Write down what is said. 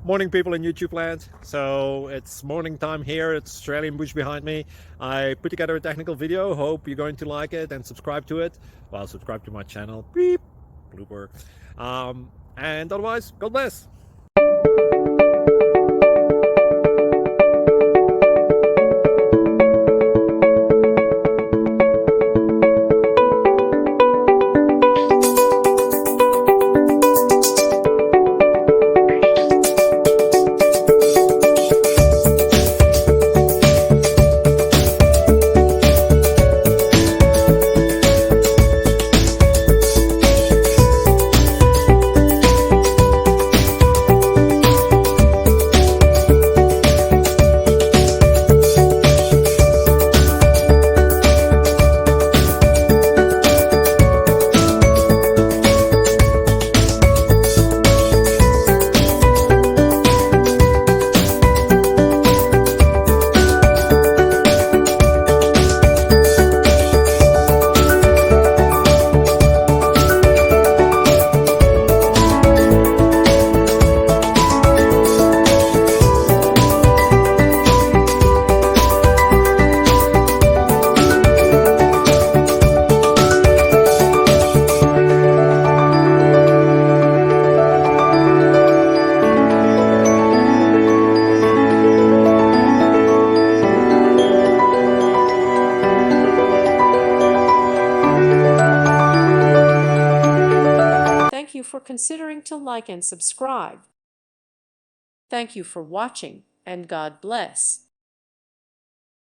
Morning, people in YouTube land. So it's morning time here. It's Australian bush behind me. I put together a technical video. Hope you're going to like it and subscribe to it. Well, subscribe to my channel. Beep. Blooper. And otherwise, God bless. Thank you for considering to like and subscribe. Thank you for watching, and God bless.